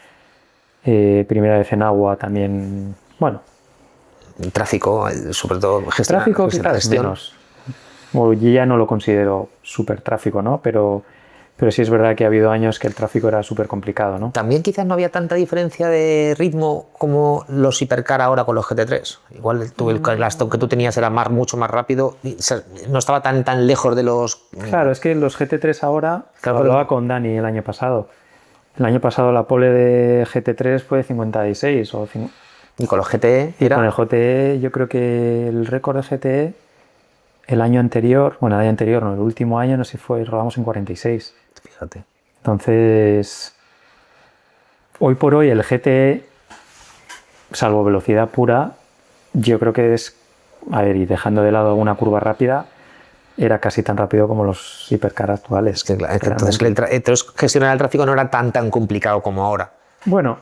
Primera vez en agua también, bueno. El tráfico, sobre todo Tráfico quizás menos. Bueno, yo ya no lo considero súper tráfico, ¿no? Pero sí es verdad que ha habido años que el tráfico era súper complicado, ¿no? También quizás no había tanta diferencia de ritmo como los Hipercar ahora con los GT3. Igual el Aston que tú tenías era mucho más rápido, no estaba tan lejos de los... Claro, es que los GT3 ahora, hablaba con Dani el año pasado. El año pasado la pole de GT3 fue 56 y con los GTE era... Con el GTE yo creo que el récord de GTE el año anterior, no, el último año no sé si rodamos en 46. Fíjate. Entonces, hoy por hoy el GTE, salvo velocidad pura, yo creo que es, a ver, y dejando de lado alguna curva rápida, era casi tan rápido como los hipercar actuales. Entonces gestionar el tráfico no era tan complicado como ahora. Bueno,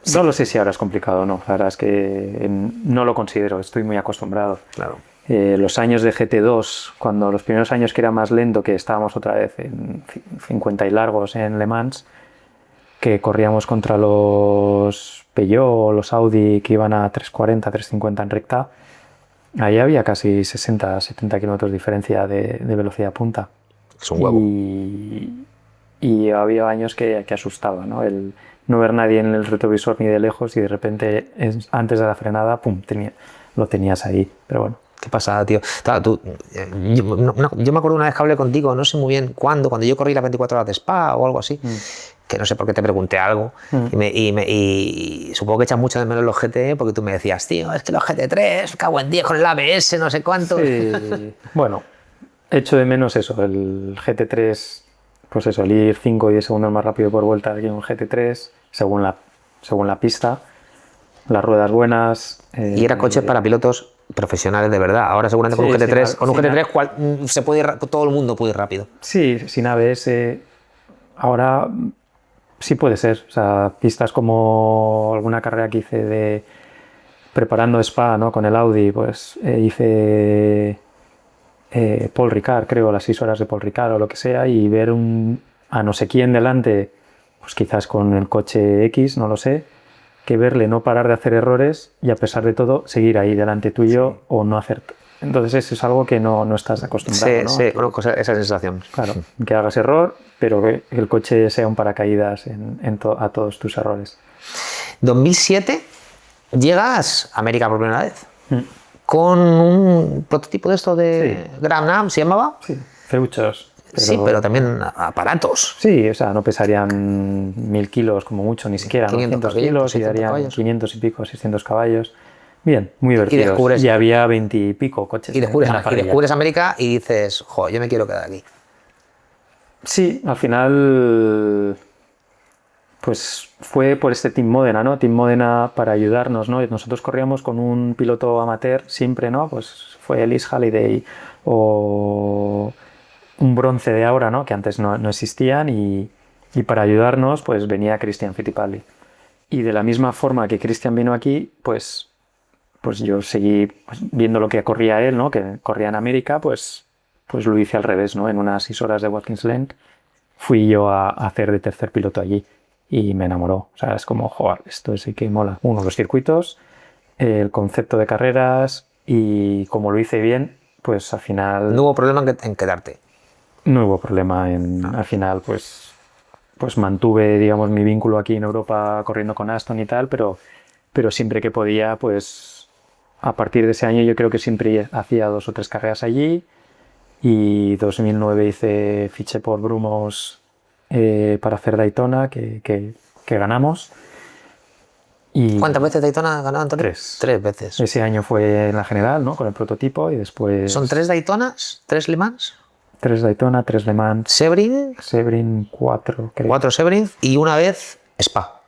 sí. No lo sé si ahora es complicado o no. La verdad es que no lo considero, estoy muy acostumbrado. Claro. Los años de GT2, cuando los primeros años que era más lento, que estábamos otra vez en 50 y largos en Le Mans, que corríamos contra los Peugeot o los Audi que iban a 340, 350 en recta, ahí había casi 60, 70 kilómetros de diferencia de velocidad punta. Es un huevo. Y había años que asustaba, ¿no? no ver nadie en el retrovisor ni de lejos y de repente antes de la frenada, pum, lo tenías ahí, pero bueno. Qué pasada, tío. Claro, yo me acuerdo una vez que hablé contigo, no sé muy bien cuándo, cuando yo corrí las 24 horas de Spa o algo así, que no sé por qué te pregunté algo, y supongo que echas mucho de menos los GT, porque tú me decías, tío, es que los GT3, cago en 10 con el ABS, no sé cuánto. Sí. Bueno, echo de menos eso, el GT3, pues eso, el ir 5 o 10 segundos más rápido por vuelta que un GT3, según la pista, las ruedas buenas. Y era coche para pilotos profesionales de verdad. Ahora seguramente con un GT3, se puede ir, todo el mundo puede ir rápido. Sí, sin ABS. Ahora sí puede ser. O sea, pistas como alguna carrera que hice preparando Spa, ¿no? Con el Audi, pues hice Paul Ricard, creo, las 6 horas de Paul Ricard o lo que sea, y ver a no sé quién delante, pues quizás con el coche X, no lo sé, que verle no parar de hacer errores y a pesar de todo seguir ahí delante tuyo o no hacer. Entonces eso es algo que no estás acostumbrado. ¿No? Sí, conozco esa sensación. Claro, que hagas error, pero que el coche sea un paracaídas a todos tus errores. 2007 llegas a América por primera vez con un prototipo de esto de Grand Am, ¿se llamaba? Sí, feuchos. Sí, pero también aparatos. Sí, o sea, no pesarían 1000 kilos como mucho, ni siquiera, 500 kilos y darían caballos. 500 y pico, 600 caballos. Bien, muy divertidos. Y había 20 y pico coches. Y descubres América y dices, jo, yo me quiero quedar aquí. Sí, al final, pues fue por este Team Modena, ¿no? Team Modena para ayudarnos, ¿no? Nosotros corríamos con un piloto amateur siempre, ¿no? Pues fue Ellis Halliday o un bronce de ahora, ¿no? Que antes no existían y para ayudarnos pues venía Christian Fittipaldi. Y de la misma forma que Christian vino aquí, pues yo seguí viendo lo que corría él, ¿no? Que corría en América, pues lo hice al revés, ¿no? En unas 6 horas de Watkins Glen fui yo a hacer de tercer piloto allí y me enamoró. O sea, es como, joder, esto sí que mola. Uno, los circuitos, el concepto de carreras y como lo hice bien, pues al final... No hubo problema en quedarte. No hubo problema al final, pues mantuve, digamos, mi vínculo aquí en Europa corriendo con Aston y tal, pero siempre que podía, pues a partir de ese año yo creo que siempre hacía 2 o 3 carreras allí y 2009 fiché por Brumos para hacer Daytona, que ganamos. Y ¿cuántas veces Daytona ganó, Antonio? 3. 3 veces. Ese año fue en la general, ¿no? Con el prototipo y después... ¿Son 3 Daytonas? ¿3 Le Mans? 3 Daytona, 3 Le Mans. ¿Sebring? 4, creo. 4 Sebring y una vez Spa.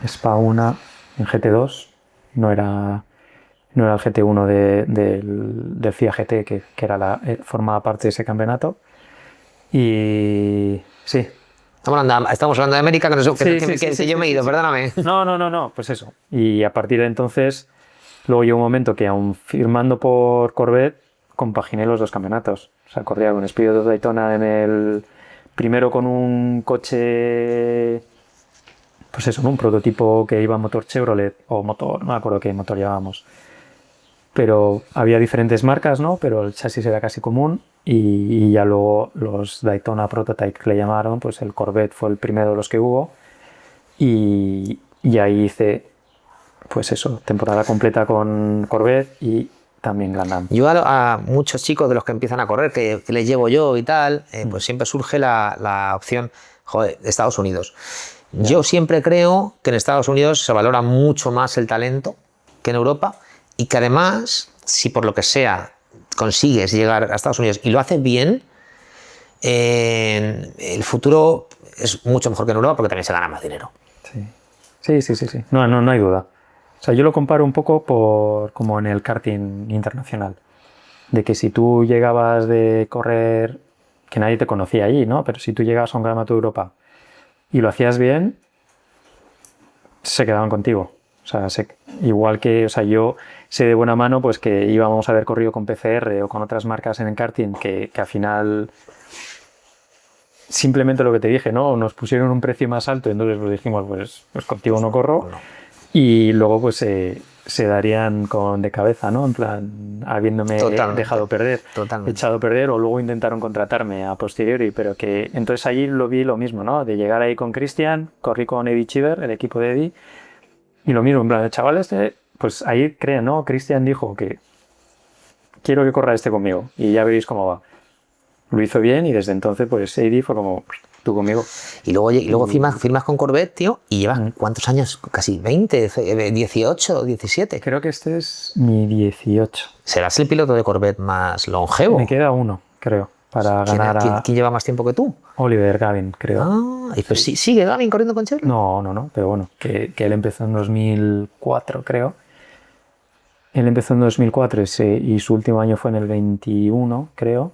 Spa 1 en GT2, no era el GT1 del FIA GT, que formaba parte de ese campeonato. Y sí. Estamos hablando de América, que yo me he ido, perdóname. No, pues eso. Y a partir de entonces, luego llegó un momento que aún firmando por Corvette, compaginé los 2 campeonatos. O sea, corría con Speed 2 Daytona primero con un coche, pues eso, ¿no? Un prototipo que iba a motor Chevrolet o motor, no me acuerdo qué motor llevábamos. Pero había diferentes marcas, ¿no? Pero el chasis era casi común y ya luego los Daytona Prototype que le llamaron, pues el Corvette fue el primero de los que hubo y ahí hice, pues eso, temporada completa con Corvette y también Grand Am. Yo a muchos chicos de los que empiezan a correr, que les llevo yo y tal, pues siempre surge la opción, joder, de Estados Unidos. Ya. Yo siempre creo que en Estados Unidos se valora mucho más el talento que en Europa y que además, si por lo que sea consigues llegar a Estados Unidos y lo haces bien, el futuro es mucho mejor que en Europa porque también se gana más dinero. Sí. No hay duda. O sea, yo lo comparo un poco como en el karting internacional. De que si tú llegabas de correr, que nadie te conocía allí, ¿no? Pero si tú llegabas a un Campeonato de Europa y lo hacías bien, se quedaban contigo. O sea, igual que, o sea, yo sé de buena mano pues que íbamos a haber corrido con PCR o con otras marcas en el karting que al final simplemente lo que te dije, ¿no? Nos pusieron un precio más alto, entonces pues dijimos, pues contigo no corro. Y luego pues se darían de cabeza, ¿no? En plan, habiéndome Totalmente. dejado perder, Totalmente. echado a perder, o luego intentaron contratarme a posteriori, pero que entonces allí lo vi lo mismo, ¿no? De llegar ahí con Cristian, corrí con Eddie Chiver, el equipo de Eddie, y lo mismo, en plan, el chaval pues ahí creen, ¿no? Cristian dijo que quiero que corra conmigo, y ya veréis cómo va. Lo hizo bien, y desde entonces, pues Eddie fue como, tú conmigo. Y luego firmas con Corvette, tío, y llevas ¿cuántos años? Casi 20, 18, 17. Creo que este es mi 18. Serás el piloto de Corvette más longevo. Me queda uno, creo, para ganar a ¿Quién lleva más tiempo que tú? Oliver Gavin, creo. Ah, y pues ¿sigue Gavin corriendo con Chevrolet? No, pero bueno, que él empezó en 2004, creo. Él empezó en 2004 y su último año fue en el 21, creo.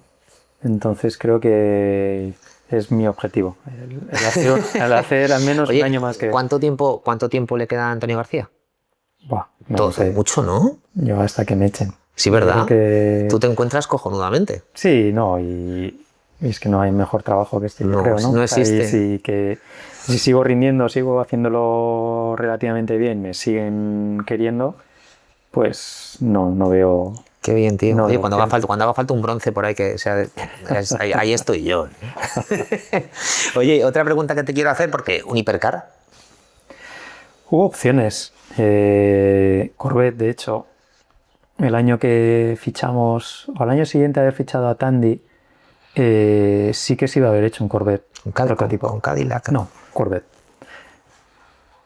Entonces creo que es mi objetivo, el hacer al menos Oye, un año más que... ¿cuánto tiempo le queda a Antonio García? Buah, no Todo, sé, mucho, ¿no? yo hasta que me echen. Sí, ¿verdad? Creo que... Tú te encuentras cojonudamente. Sí, no, y es que no hay mejor trabajo que este, yo No, creo, ¿no? no existe. Ahí sí que si sigo rindiendo, sigo haciéndolo relativamente bien, me siguen queriendo, pues no veo... Qué bien, tío. No, Oye, no, cuando haga falta un bronce por ahí que sea ahí estoy yo. Oye, otra pregunta que te quiero hacer, porque un hipercar. Hubo opciones. Corvette, de hecho, el año que fichamos, o al año siguiente de haber fichado a Tandy, sí que se iba a haber hecho un Corvette. Un prototipo. con Cadillac. No, Corvette.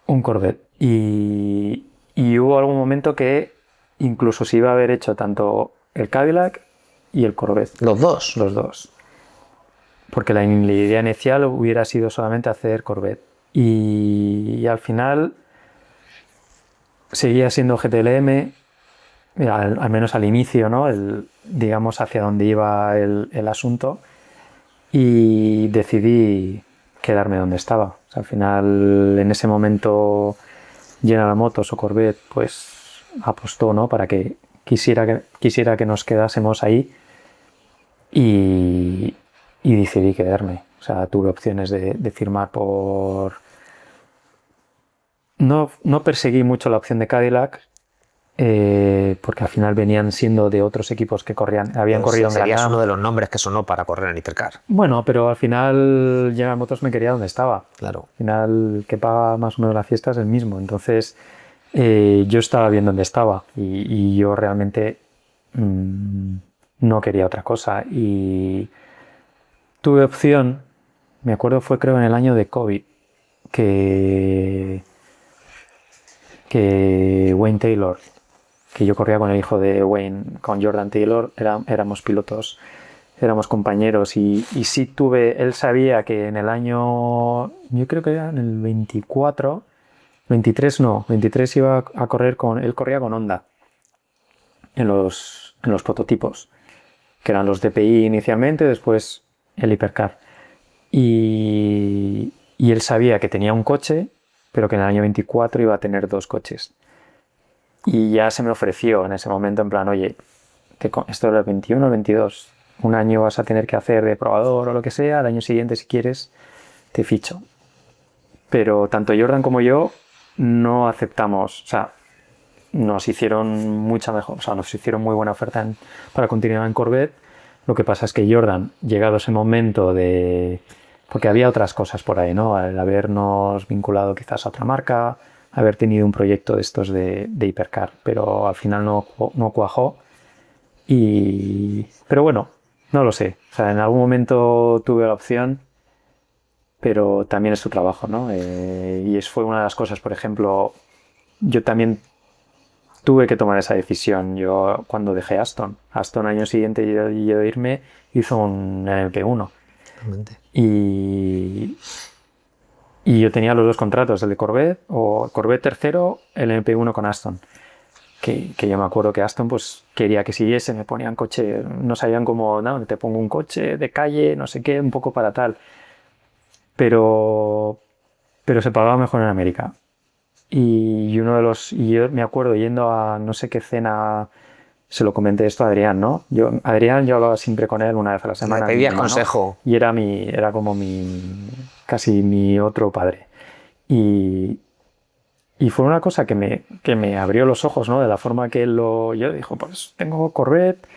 Un Corvette. Y hubo algún momento que incluso se iba a haber hecho tanto el Cadillac y el Corvette. Los dos. Los dos. Porque la idea inicial hubiera sido solamente hacer Corvette. Y al final seguía siendo GTLM, al menos al inicio, ¿no? Digamos hacia dónde iba el asunto. Y decidí quedarme donde estaba. O sea, al final, en ese momento, General Motors o Corvette, pues apostó, ¿no? Para que quisiera que nos quedásemos ahí, y decidí quedarme. O sea, tuve opciones de firmar por... No perseguí mucho la opción de Cadillac, porque al final venían siendo de otros equipos que habían corrido en Serías Gran Am. uno de los nombres que sonó para correr en hipercar. Bueno, pero al final General Motors me quería donde estaba. Claro. Al final, el que paga más o menos la fiesta es el mismo. Entonces, yo estaba bien donde estaba, y yo realmente no quería otra cosa. Y tuve opción, me acuerdo fue creo en el año de COVID, que Wayne Taylor, que yo corría con el hijo de Wayne, con Jordan Taylor, éramos pilotos, éramos compañeros, y sí tuve, él sabía que en el año, yo creo que era en el 24, 23 no, 23 iba a correr él corría con Honda en los prototipos, que eran los DPI inicialmente, después el hipercar, y él sabía que tenía un coche, pero que en el año 24 iba a tener 2 coches. Y ya se me ofreció en ese momento, en plan, oye, esto era el 21 o el 22, un año vas a tener que hacer de probador o lo que sea, al año siguiente, si quieres, te ficho. Pero tanto Jordan como yo no aceptamos, o sea, nos hicieron mucha mejor, o sea, nos hicieron muy buena oferta para continuar en Corvette. Lo que pasa es que Jordan, llegado ese momento porque había otras cosas por ahí, ¿no? Al habernos vinculado quizás a otra marca, haber tenido un proyecto de estos de hipercar, pero al final no cuajó. Pero bueno, no lo sé. O sea, en algún momento tuve la opción, pero también es tu trabajo, ¿no? Y fue una de las cosas, por ejemplo, yo también tuve que tomar esa decisión. Yo cuando dejé Aston año siguiente de yo irme, hizo un MP1. Y yo tenía los 2 contratos, el de Corvette o Corvette tercero, el MP1 con Aston. Que yo me acuerdo que Aston pues quería que siguiese, me ponían coche, no sabían cómo, no, te pongo un coche de calle, no sé qué, un poco para tal. Pero se pagaba mejor en América. Y yo me acuerdo yendo a no sé qué cena, se lo comenté esto a Adrián, ¿no? Yo hablaba siempre con él una vez a la semana. Le pedías consejo. ¿No? Y era como casi mi otro padre. Y Y fue una cosa que me abrió los ojos, ¿no? De la forma que yo dijo, pues tengo Corvette,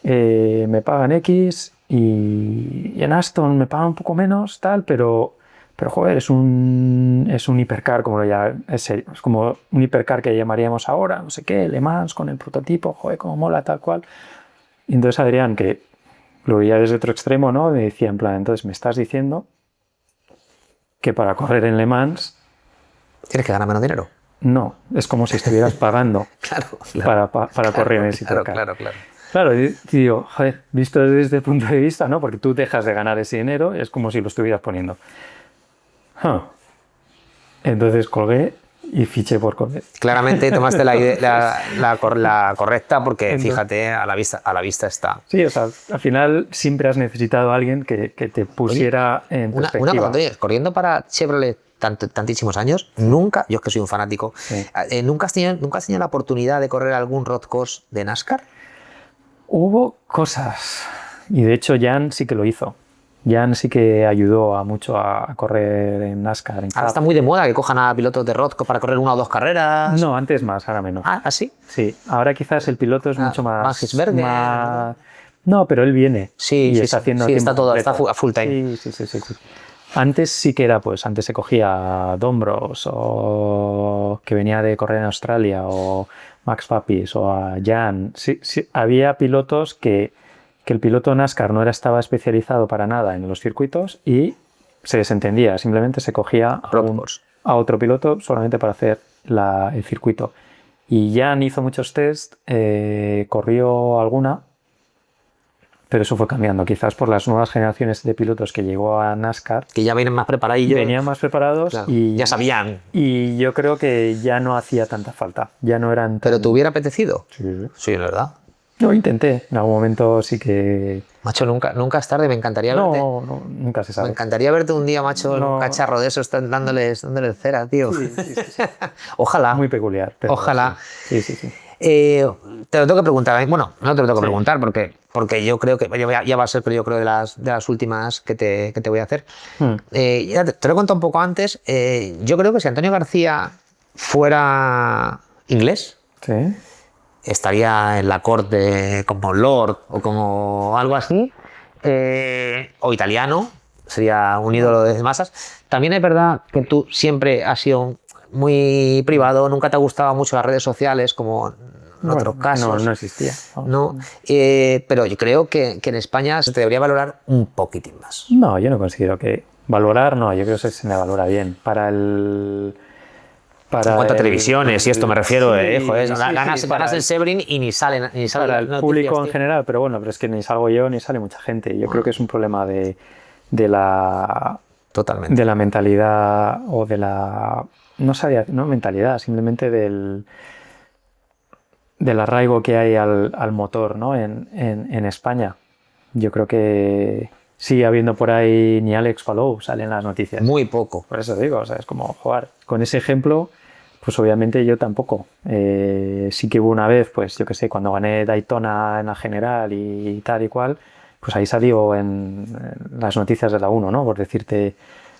me pagan X y en Aston me pagan un poco menos, tal, pero joder, es un hipercar, es como un hipercar que llamaríamos ahora, no sé qué, Le Mans con el prototipo, joder, cómo mola, tal cual. Y entonces Adrián, que lo veía desde otro extremo, ¿no? Me decía en plan, entonces me estás diciendo que para correr en Le Mans Tienes que ganar menos dinero. no, es como si estuvieras pagando para correr en ese hipercar. Claro. Claro, y digo, joder, visto desde este punto de vista, ¿no? Porque tú dejas de ganar ese dinero, es como si lo estuvieras poniendo. Entonces colgué y fiché por Corvette. Claramente tomaste la correcta porque, fíjate, a la vista está. Sí, o sea, al final siempre has necesitado a alguien que te pusiera en perspectiva. Una pregunta, corriendo para Chevrolet tantísimos años, nunca, yo es que soy un fanático, Sí. ¿nunca has tenido la oportunidad de correr algún road course de NASCAR? Hubo cosas, y de hecho Jan sí que lo hizo. Jan sí que ayudó mucho a correr en NASCAR. Ahora está muy de moda que cojan a pilotos de road course para correr 1 o 2 carreras. No, antes más, ahora menos. ¿Ah, sí? Sí, ahora quizás el piloto es mucho más... Van Gisbergen. No, pero él viene. Sí, y sí, está haciendo sí, tiempo está todo, completo. está a full time. Sí. Antes sí que era, pues, antes se cogía a Dombros o que venía de correr en Australia o Max Papis o a Jan. Sí, había pilotos que el piloto NASCAR no estaba especializado para nada en los circuitos y se desentendía, simplemente se cogía a otro piloto solamente para hacer el circuito. Y Jan hizo muchos test, corrió alguna, pero eso fue cambiando, quizás por las nuevas generaciones de pilotos que llegó a NASCAR. Que ya vienen más preparadillos. Venían más preparados, Claro, y ya sabían. Y yo creo que ya no hacía tanta falta, ya no eran... ¿Pero te hubiera apetecido? Sí. Sí, la verdad. Lo intenté, en algún momento sí que... Macho, nunca es tarde, me encantaría verte. No, nunca se sabe. Me encantaría verte un día, macho, en un No. cacharro de esos, dándoles cera, tío. Sí. Ojalá. Muy peculiar. Pero Ojalá. Sí. Te lo tengo que preguntar. Bueno, no te lo tengo que preguntar porque yo creo que ya va a ser, pero yo creo de las últimas que te voy a hacer. Ya te lo he contado un poco antes. Yo creo que si Antonio García fuera inglés, Sí. estaría en la corte como Lord o como algo así, o italiano, sería un ídolo de masas. También es verdad que tú siempre has sido muy privado, nunca te ha gustado mucho las redes sociales, como en otros casos. No existía. No, pero yo creo que en España se te debería valorar un poquitín más. No, yo no considero que... Valorar, no, yo creo que se me valora bien. En cuanto a televisiones, y esto me refiero, joder, ganas el Sebring y ni sale para el noticias, público en tío. general, pero bueno, pero es que ni salgo yo ni sale mucha gente. Yo creo que es un problema de la Totalmente. mentalidad o de la... No mentalidad, simplemente del arraigo que hay al motor, ¿no? en España. Yo creo que sigue habiendo por ahí ni Alex Palou sale en las noticias. Muy poco. Por eso digo, o sea, es como jugar. Con ese ejemplo, pues obviamente yo tampoco. Sí que hubo una vez, pues yo que sé, cuando gané Daytona en la general y tal y cual, pues ahí salió en las noticias de la 1, ¿no? Por decirte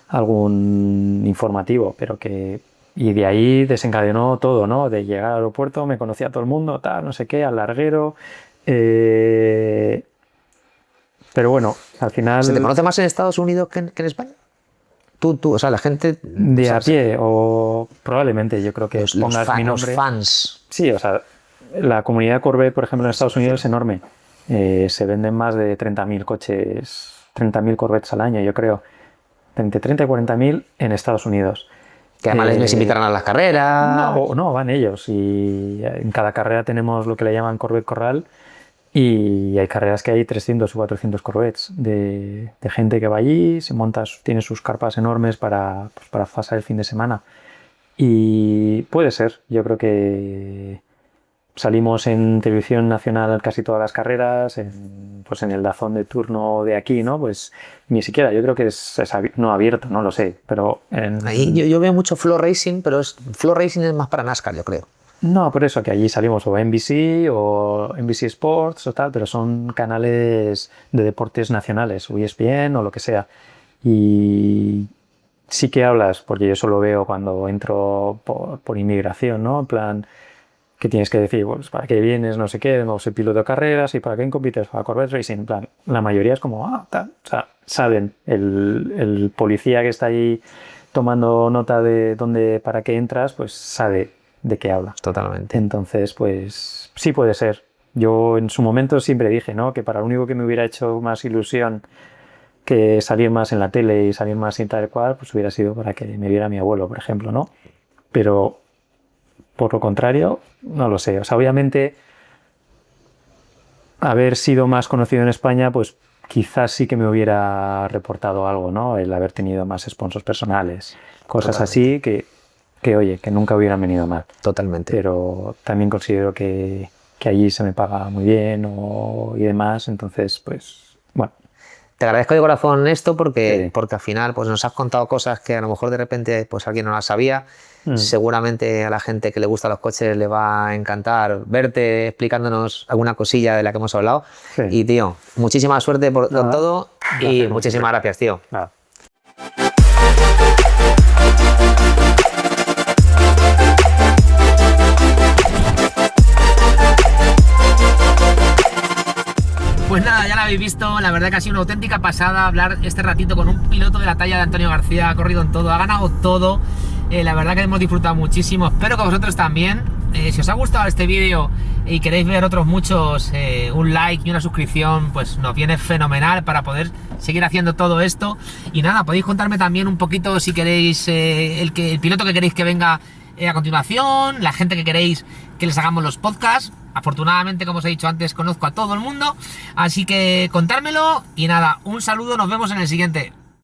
algún informativo, pero que... Y de ahí desencadenó todo, ¿no? De llegar al aeropuerto, me conocía a todo el mundo, tal, no sé qué, al larguero. Pero bueno, al final... ¿Se te conoce más en Estados Unidos que en España? Tú, o sea, la gente... De o sea, a pie, o probablemente, yo creo que pongas mi nombre. Los fans. Sí, o sea, la comunidad Corvette, por ejemplo, en Estados Unidos es enorme. Se venden más de 30.000 coches, 30.000 Corvettes al año, yo creo. Entre 30 y 40.000 en Estados Unidos. Que además les invitarán a las carreras. No, van ellos. Y en cada carrera tenemos lo que le llaman Corvette Corral. Y hay carreras que hay 300 o 400 Corvettes de gente que va allí, se monta, tiene sus carpas enormes para pasar el fin de semana. Y puede ser, yo creo que salimos en televisión nacional casi todas las carreras, pues en el DAZN de turno de aquí, ¿no? Pues ni siquiera, yo creo que es no abierto, no lo sé, pero... Ahí yo veo mucho Flow Racing, pero Flow Racing es más para NASCAR, yo creo. No, por eso que allí salimos o NBC o NBC Sports o tal, pero son canales de deportes nacionales, o ESPN o lo que sea. Y sí que hablas, porque yo eso lo veo cuando entro por inmigración, ¿no? En plan, que tienes que decir, pues, ¿para qué vienes? No sé qué, no soy piloto de carreras, ¿y para qué compites? Para Corvette Racing. En plan, la mayoría es como, tal. O sea, saben, el policía que está ahí tomando nota de dónde, para qué entras, pues sabe de qué habla. Totalmente. Entonces, pues sí puede ser. Yo en su momento siempre dije, ¿no? Que para lo único que me hubiera hecho más ilusión que salir más en la tele y salir más sin tal cual, pues hubiera sido para que me viera mi abuelo, por ejemplo, ¿no? Pero por lo contrario, no lo sé. O sea, obviamente, haber sido más conocido en España, pues quizás sí que me hubiera reportado algo, ¿no? El haber tenido más sponsors personales, cosas Totalmente. así que, oye, que nunca hubieran venido mal. Totalmente. Pero también considero que allí se me paga muy bien y demás, entonces, pues, bueno. Te agradezco de corazón esto porque, Sí. porque al final pues, nos has contado cosas que a lo mejor de repente pues, alguien no las sabía. Seguramente a la gente que le gusta los coches le va a encantar verte explicándonos alguna cosilla de la que hemos hablado. Sí. Y tío, muchísima suerte con todo y muchísimas gracias, tío. Nada. Pues nada, ya lo habéis visto, la verdad que ha sido una auténtica pasada hablar este ratito con un piloto de la talla de Antonio García, ha corrido en todo, ha ganado todo, la verdad que hemos disfrutado muchísimo, espero que vosotros también. Si os ha gustado este vídeo y queréis ver otros muchos, un like y una suscripción pues nos viene fenomenal para poder seguir haciendo todo esto. Y nada, podéis contarme también un poquito si queréis el piloto que queréis que venga a continuación, la gente que queréis que les hagamos los podcasts. Afortunadamente, como os he dicho antes, conozco a todo el mundo, así que contármelo y nada, un saludo, nos vemos en el siguiente.